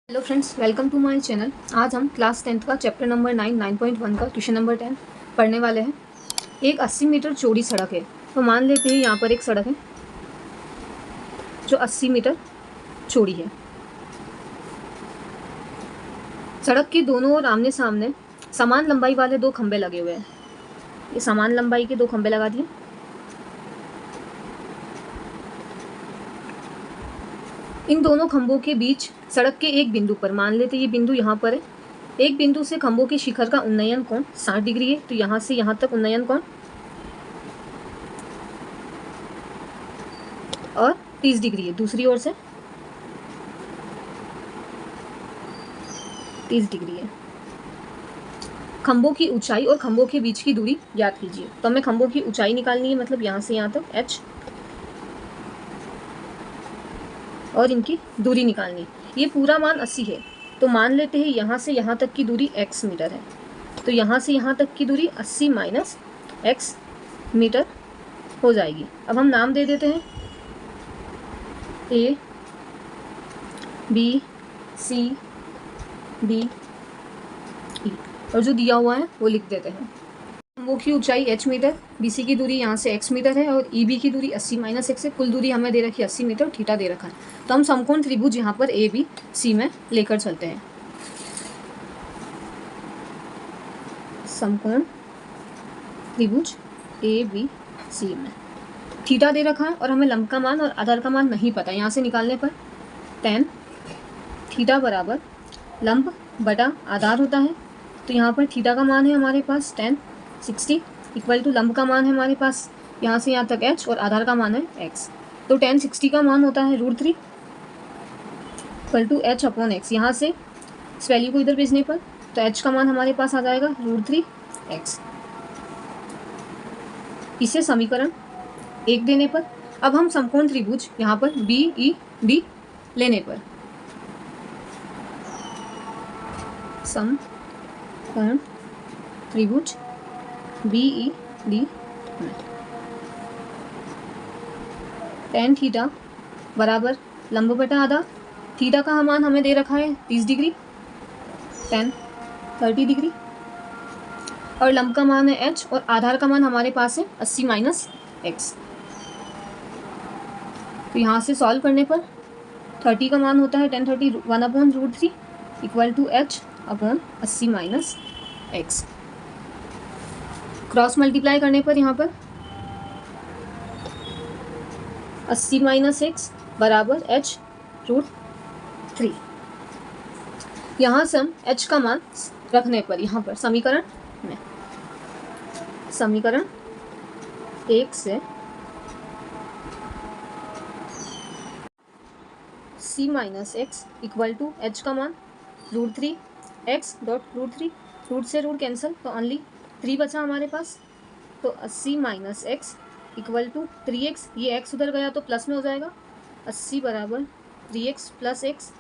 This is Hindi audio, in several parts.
Hello friends, welcome to my channel. आज हम क्लास 10th का चैप्टर नंबर 9.1 का क्वेश्चन नंबर 10 पढ़ने वाले हैं। एक 80 मीटर चौड़ी सड़क है। तो मान लेते हैं यहाँ पर एक सड़क है जो 80 मीटर चौड़ी है। सड़क के दोनों ओर आमने सामने समान लंबाई वाले दो खंभे लगे हुए हैं। ये समान लंबाई के दो खंभे लगा दिए। इन दोनों खंभों के बीच सड़क के एक बिंदु पर, मान लेते ये बिंदु यहाँ पर है, एक बिंदु से खंभों के शिखर का उन्नयन कोण 60 डिग्री है। तो यहाँ से यहाँ तक उन्नयन कोण और 30 डिग्री है। दूसरी ओर से 30 डिग्री है। खंभों की ऊंचाई और खंभों के बीच की दूरी ज्ञात कीजिए। तो हमें खंभों की ऊंचाई निकालनी है, मतलब यहाँ से यहाँ तक h, और इनकी दूरी निकालनी है। ये पूरा मान 80 है। तो मान लेते हैं यहाँ से यहाँ तक की दूरी x मीटर है। तो यहाँ से यहाँ तक की दूरी 80 माइनस x मीटर हो जाएगी। अब हम नाम दे देते हैं A, B, C, D, E, और जो दिया हुआ है वो लिख देते हैं। खंभों की ऊंचाई h मीटर, BC की दूरी यहाँ से x मीटर है, और EB की दूरी 80 माइनस x है। कुल दूरी हमें दे रखी है 80 मीटर, थीटा दे रखा है। तो हम समकोण त्रिभुज यहाँ पर ABC में लेकर चलते हैं। समकोण त्रिभुज ABC में थीटा दे रखा है, और हमें लंब का मान और आधार का मान नहीं पता। यहाँ से निकालने पर tan थीटा बराबर लंब बटा आधार होता है। तो यहाँ पर थीटा का मान है हमारे पास tan 60 इक्वल टू लंब का मान है हमारे पास यहाँ से यहाँ तक h, और आधार का मान है x। तो tan 60 का मान होता है √3 equal to h upon x। यहाँ से इस वैल्यू को इधर भेजने पर तो h का मान हमारे पास आ जाएगा √3x। इसे समीकरण 1 देने पर अब हम समकोण त्रिभुज यहाँ पर BED लेने पर समकोण त्रिभुज BED में tan थीटा बराबर लंब बटा आधा, थीटा का मान हमें दे रखा है 30 डिग्री, tan 30 डिग्री, और लंब का मान है h, और आधार का मान हमारे पास है 80 माइनस x। तो यहाँ से सॉल्व करने पर 30 का मान होता है tan 30 1 अपॉन √3 equal to h upon 80 minus x। Cross multiply करने पर यहाँ पर 80 माइनस x बराबर h √3। यहाँ से हम h का मान रखने पर यहाँ पर समीकरण में, समीकरण 1 से c minus x equal to h का मान √3 x डॉट √3, रूट से रूट कैंसिल, तो ओनली 3 बचा हमारे पास। तो 80 minus x equal to 3x, ये x उधर गया तो प्लस में हो जाएगा, 80 बराबर 3x प्लस x,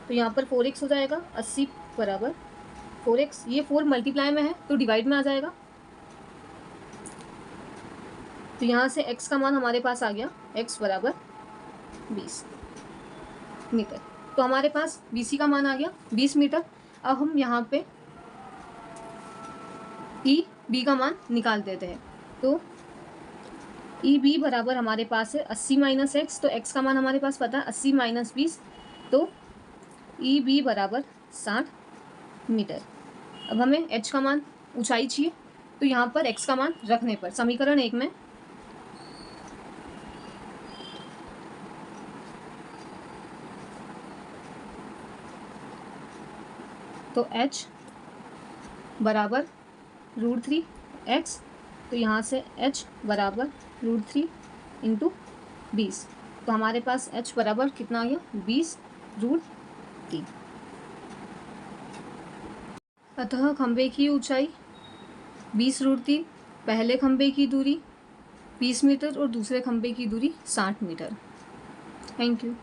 तो यहाँ पर 4x हो जाएगा। 80 बराबर 4x, ये 4 मल्टीप्लाई में है तो डिवाइड में आ जाएगा। तो यहाँ से x का मान हमारे पास आ गया x बराबर 20 मीटर। तो हमारे पास BC का मान आ गया 20 मीटर। अब हम यहाँ पे EB का मान निकाल देते हैं। तो EB बराबर हमारे पास है 80 माइनस एक्स, तो x का मान हमारे पास पता है 80 माइनस 20, तो EB बराबर 60 मीटर। अब हमें h का मान ऊंचाई चाहिए, तो यहाँ पर x का मान रखने पर समीकरण 1 में तो h बराबर √3x, तो यहाँ से h बराबर √3 इंटू 20, तो हमारे पास h बराबर कितना आ गया 20√3। अतः खंभे की ऊंचाई 20√3, पहले खंभे की दूरी 20 मीटर और दूसरे खंभे की दूरी 60 मीटर। Thank you.